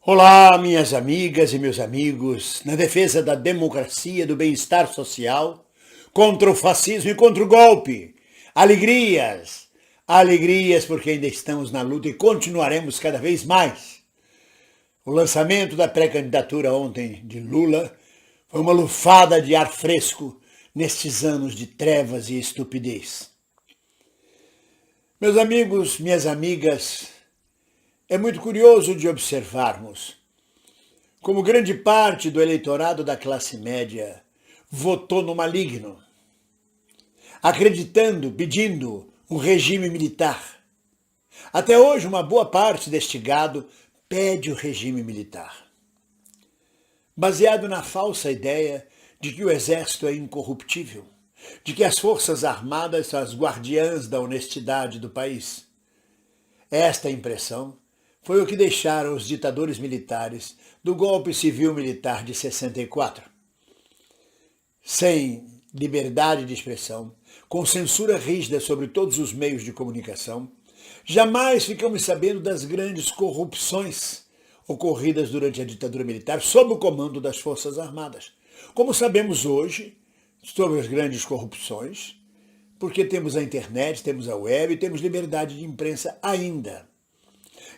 Olá, minhas amigas e meus amigos, na defesa da democracia, do bem-estar social, contra o fascismo e contra o golpe. Alegrias, alegrias porque ainda estamos na luta e continuaremos cada vez mais. O lançamento da pré-candidatura ontem de Lula foi uma lufada de ar fresco nestes anos de trevas e estupidez. Meus amigos, minhas amigas, é muito curioso de observarmos como grande parte do eleitorado da classe média votou no maligno, acreditando, pedindo um regime militar. Até hoje, uma boa parte deste gado pede o regime militar, baseado na falsa ideia de que o exército é incorruptível, de que as forças armadas são as guardiãs da honestidade do país. Esta impressão foi o que deixaram os ditadores militares do golpe civil-militar de 64. Sem liberdade de expressão, com censura rígida sobre todos os meios de comunicação, jamais ficamos sabendo das grandes corrupções ocorridas durante a ditadura militar sob o comando das Forças Armadas. Como sabemos hoje sobre as grandes corrupções, porque temos a internet, temos a web e temos liberdade de imprensa ainda.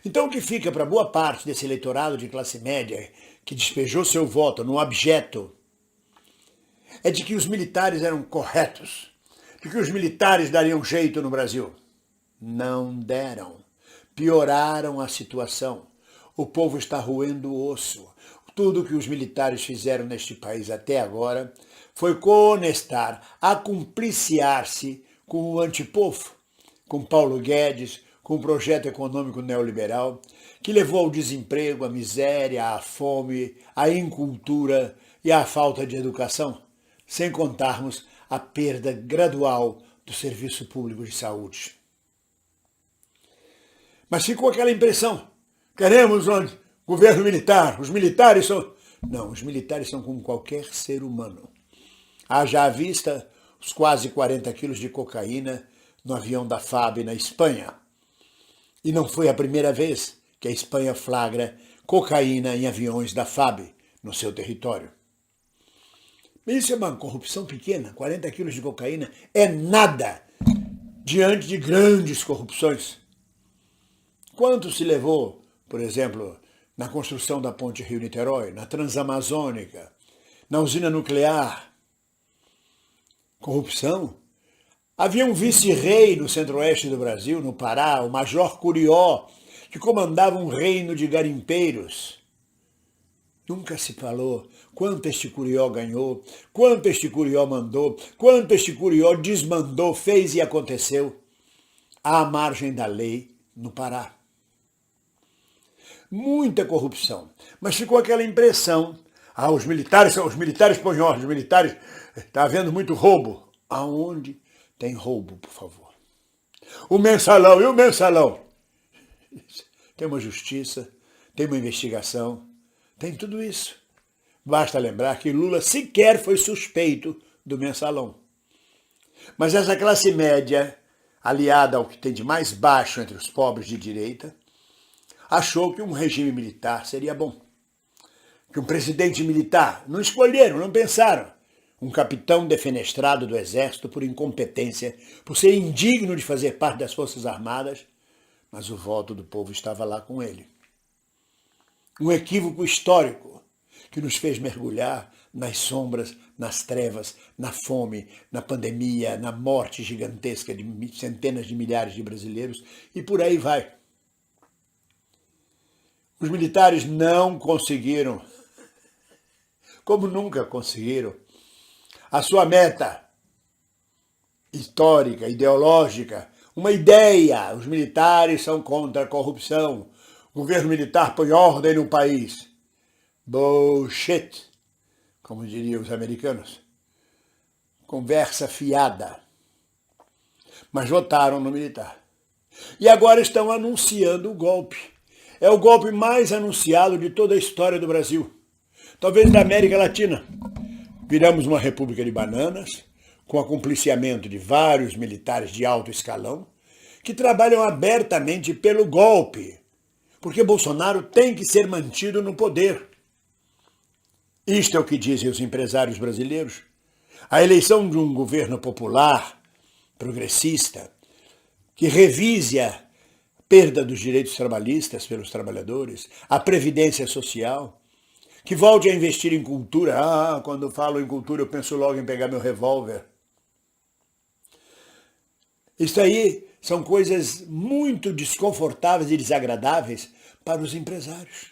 Então o que fica para boa parte desse eleitorado de classe média que despejou seu voto no abjeto é de que os militares eram corretos, de que os militares dariam jeito no Brasil. Não deram. Pioraram a situação. O povo está roendo o osso. Tudo que os militares fizeram neste país até agora foi conestar, acumpliciar-se com o antipovo, com Paulo Guedes, com o projeto econômico neoliberal, que levou ao desemprego, à miséria, à fome, à incultura e à falta de educação, sem contarmos a perda gradual do serviço público de saúde. Mas ficou aquela impressão, queremos um governo militar, os militares são... Não, os militares são como qualquer ser humano. Haja à vista os quase 40 quilos de cocaína no avião da FAB na Espanha. E não foi a primeira vez que a Espanha flagra cocaína em aviões da FAB no seu território. Isso é uma corrupção pequena, 40 quilos de cocaína é nada diante de grandes corrupções. Quanto se levou, por exemplo, na construção da ponte Rio-Niterói, na Transamazônica, na usina nuclear? Corrupção? Havia um vice-rei no centro-oeste do Brasil, no Pará, o Major Curió, que comandava um reino de garimpeiros. Nunca se falou quanto este Curió ganhou, quanto este Curió mandou, quanto este Curió desmandou, fez e aconteceu à margem da lei no Pará. Muita corrupção, mas ficou aquela impressão, os militares põem ordem, os militares, está havendo muito roubo. Aonde tem roubo, por favor? O mensalão, e o mensalão? Tem uma justiça, tem uma investigação, tem tudo isso. Basta lembrar que Lula sequer foi suspeito do mensalão. Mas essa classe média, aliada ao que tem de mais baixo entre os pobres de direita, achou que um regime militar seria bom. Que um presidente militar, não escolheram, não pensaram. Um capitão defenestrado do exército por incompetência, por ser indigno de fazer parte das Forças Armadas, mas o voto do povo estava lá com ele. Um equívoco histórico que nos fez mergulhar nas sombras, nas trevas, na fome, na pandemia, na morte gigantesca de centenas de milhares de brasileiros e por aí vai. Os militares não conseguiram, como nunca conseguiram, a sua meta histórica, ideológica, uma ideia. Os militares são contra a corrupção. O governo militar põe ordem no país. Bullshit, como diriam os americanos. Conversa fiada. Mas votaram no militar. E agora estão anunciando o golpe. É o golpe mais anunciado de toda a história do Brasil. Talvez da América Latina. Viramos uma república de bananas, com acompliciamento de vários militares de alto escalão, que trabalham abertamente pelo golpe. Porque Bolsonaro tem que ser mantido no poder. Isto é o que dizem os empresários brasileiros. A eleição de um governo popular, progressista, que revise a perda dos direitos trabalhistas pelos trabalhadores, a previdência social, que volte a investir em cultura. Quando eu falo em cultura, eu penso logo em pegar meu revólver. Isso aí são coisas muito desconfortáveis e desagradáveis para os empresários.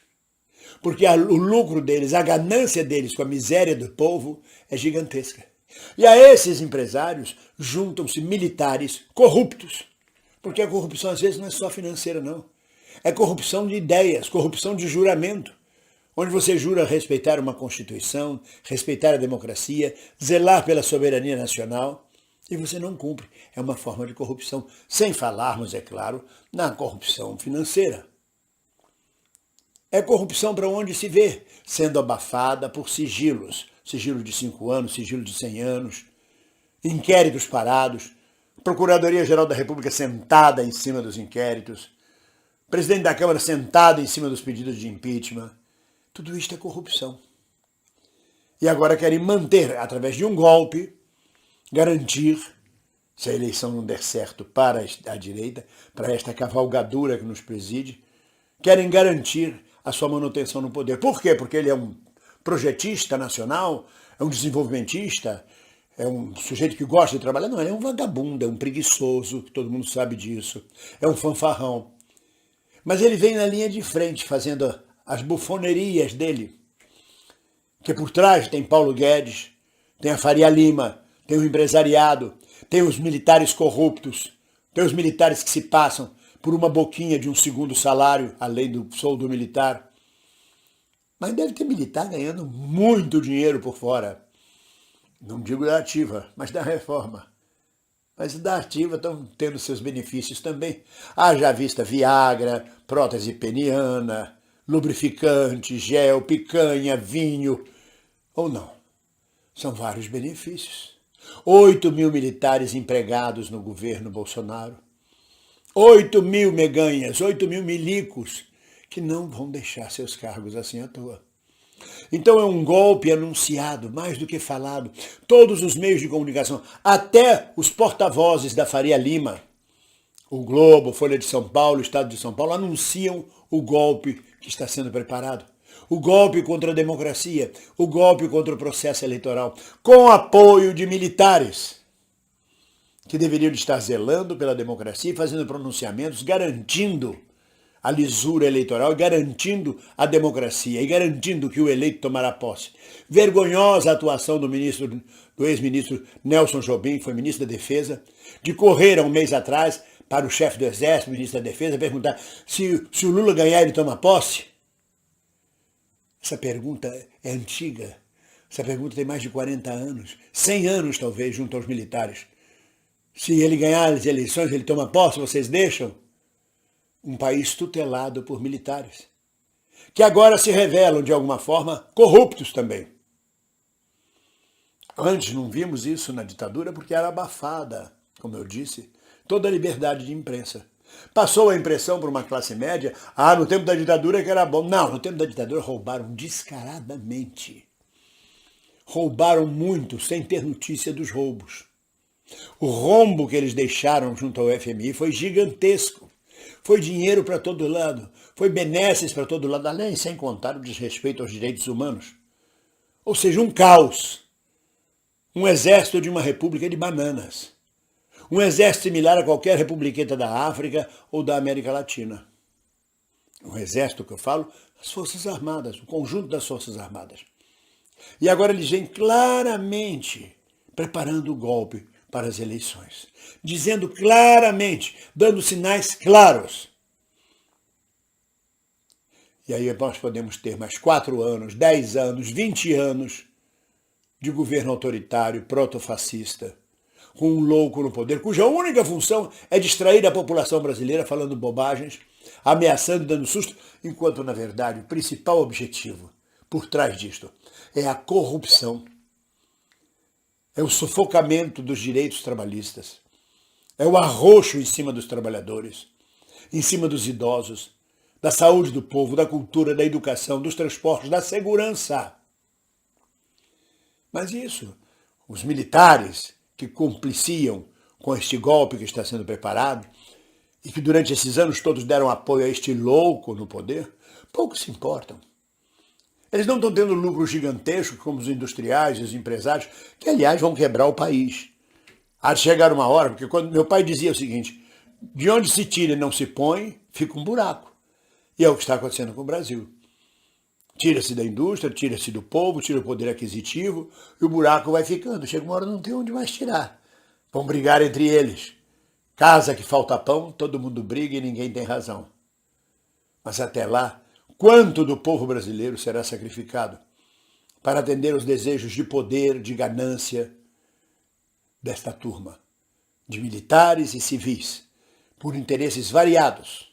Porque o lucro deles, a ganância deles com a miséria do povo é gigantesca. E a esses empresários juntam-se militares corruptos. Porque a corrupção às vezes não é só financeira, não. É corrupção de ideias, corrupção de juramento, onde você jura respeitar uma Constituição, respeitar a democracia, zelar pela soberania nacional, e você não cumpre. É uma forma de corrupção, sem falarmos, é claro, na corrupção financeira. É corrupção para onde se vê, sendo abafada por sigilos. Sigilo de 5 anos, sigilo de 100 anos, inquéritos parados, Procuradoria-Geral da República sentada em cima dos inquéritos, presidente da Câmara sentado em cima dos pedidos de impeachment. Tudo isto é corrupção. E agora querem manter, através de um golpe, garantir, se a eleição não der certo para a direita, para esta cavalgadura que nos preside, querem garantir a sua manutenção no poder. Por quê? Porque ele é um projetista nacional, é um desenvolvimentista, é um sujeito que gosta de trabalhar. Não, ele é um vagabundo, é um preguiçoso, todo mundo sabe disso, é um fanfarrão. Mas ele vem na linha de frente, fazendo as bufonerias dele, que por trás tem Paulo Guedes, tem a Faria Lima, tem o empresariado, tem os militares corruptos, tem os militares que se passam por uma boquinha de um segundo salário, além do soldo militar. Mas deve ter militar ganhando muito dinheiro por fora. Não digo da ativa, mas da reforma. Mas da ativa estão tendo seus benefícios também. Haja vista Viagra, prótese peniana, lubrificante, gel, picanha, vinho. Ou não. São vários benefícios. 8 mil militares empregados no governo Bolsonaro. 8 mil meganhas, 8 mil milicos, que não vão deixar seus cargos assim à toa. Então é um golpe anunciado, mais do que falado. Todos os meios de comunicação, até os porta-vozes da Faria Lima, o Globo, Folha de São Paulo, Estado de São Paulo, anunciam o golpe que está sendo preparado. O golpe contra a democracia, o golpe contra o processo eleitoral, com apoio de militares, que deveriam estar zelando pela democracia e fazendo pronunciamentos, garantindo a lisura eleitoral, garantindo a democracia e garantindo que o eleito tomará posse. Vergonhosa a atuação do ex-ministro Nelson Jobim, que foi ministro da Defesa, de correr há um mês atrás para o chefe do Exército, ministro da Defesa, perguntar se o Lula ganhar, ele toma posse. Essa pergunta é antiga. Essa pergunta tem mais de 40 anos, 100 anos talvez, junto aos militares. Se ele ganhar as eleições, ele toma posse, vocês deixam? Um país tutelado por militares, que agora se revelam, de alguma forma, corruptos também. Antes não vimos isso na ditadura porque era abafada, como eu disse, toda a liberdade de imprensa. Passou a impressão por uma classe média, no tempo da ditadura que era bom. Não, no tempo da ditadura roubaram descaradamente. Roubaram muito, sem ter notícia dos roubos. O rombo que eles deixaram junto ao FMI foi gigantesco. Foi dinheiro para todo lado, foi benesses para todo lado, além sem contar o desrespeito aos direitos humanos. Ou seja, um caos. Um exército de uma república de bananas. Um exército similar a qualquer republiqueta da África ou da América Latina. Um exército que eu falo, as Forças Armadas, o conjunto das Forças Armadas. E agora eles vêm claramente preparando o golpe para as eleições, dizendo claramente, dando sinais claros. E aí nós podemos ter mais 4 anos, 10 anos, 20 anos de governo autoritário, protofascista, com um louco no poder, cuja única função é distrair a população brasileira falando bobagens, ameaçando, dando susto, enquanto, na verdade, o principal objetivo por trás disto é a corrupção. É o sufocamento dos direitos trabalhistas. É o arroxo em cima dos trabalhadores, em cima dos idosos, da saúde do povo, da cultura, da educação, dos transportes, da segurança. Mas isso, os militares que compliciam com este golpe que está sendo preparado e que durante esses anos todos deram apoio a este louco no poder, pouco se importam. Eles não estão tendo lucro gigantesco como os industriais e os empresários, que aliás vão quebrar o país. Há de chegar uma hora, porque quando meu pai dizia o seguinte, de onde se tira e não se põe, fica um buraco. E é o que está acontecendo com o Brasil. Tira-se da indústria, tira-se do povo, tira o poder aquisitivo e o buraco vai ficando. Chega uma hora não tem onde mais tirar. Vão brigar entre eles. Casa que falta pão, todo mundo briga e ninguém tem razão. Mas até lá, quanto do povo brasileiro será sacrificado para atender os desejos de poder, de ganância desta turma, de militares e civis, por interesses variados.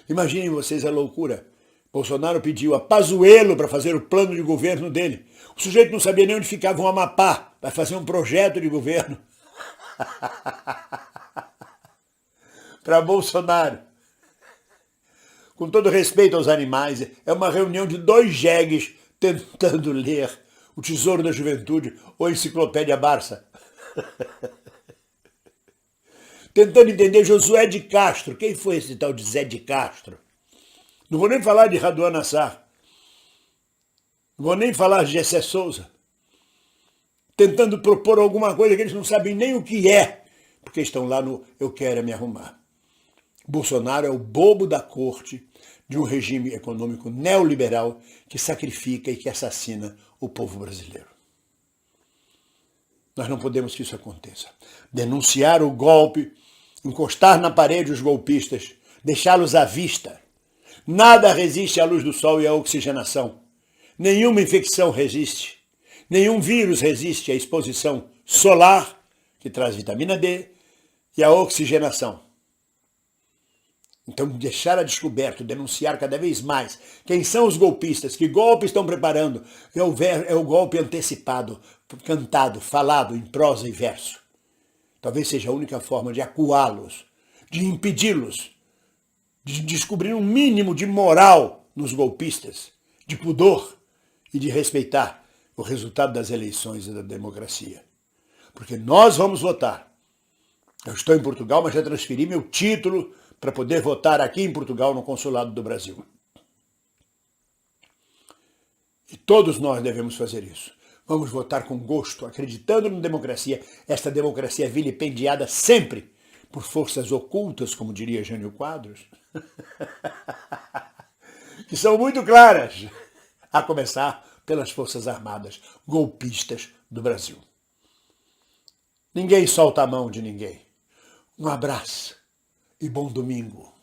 Imaginem vocês a loucura. Bolsonaro pediu a Pazuello para fazer o plano de governo dele. O sujeito não sabia nem onde ficava um Amapá, vai fazer um projeto de governo. Para Bolsonaro. Com todo respeito aos animais, é uma reunião de 2 jegues tentando ler O Tesouro da Juventude ou Enciclopédia Barça. Tentando entender Josué de Castro. Quem foi esse tal de Zé de Castro? Não vou nem falar de Raduan Nassar. Não vou nem falar de Gessé Souza. Tentando propor alguma coisa que eles não sabem nem o que é, porque estão lá no eu quero me arrumar. Bolsonaro é o bobo da corte de um regime econômico neoliberal que sacrifica e que assassina o povo brasileiro. Nós não podemos que isso aconteça. Denunciar o golpe, encostar na parede os golpistas, deixá-los à vista. Nada resiste à luz do sol e à oxigenação. Nenhuma infecção resiste. Nenhum vírus resiste à exposição solar, que traz vitamina D, e à oxigenação. Então, deixar a descoberto, denunciar cada vez mais quem são os golpistas, que golpe estão preparando, é o golpe antecipado, cantado, falado em prosa e verso. Talvez seja a única forma de acuá-los, de impedi-los, de descobrir um mínimo de moral nos golpistas, de pudor e de respeitar o resultado das eleições e da democracia. Porque nós vamos votar. Eu estou em Portugal, mas já transferi meu título para poder votar aqui em Portugal, no Consulado do Brasil. E todos nós devemos fazer isso. Vamos votar com gosto, acreditando na democracia, esta democracia vilipendiada sempre por forças ocultas, como diria Jânio Quadros, que são muito claras, a começar pelas Forças Armadas golpistas do Brasil. Ninguém solta a mão de ninguém. Um abraço e bom domingo.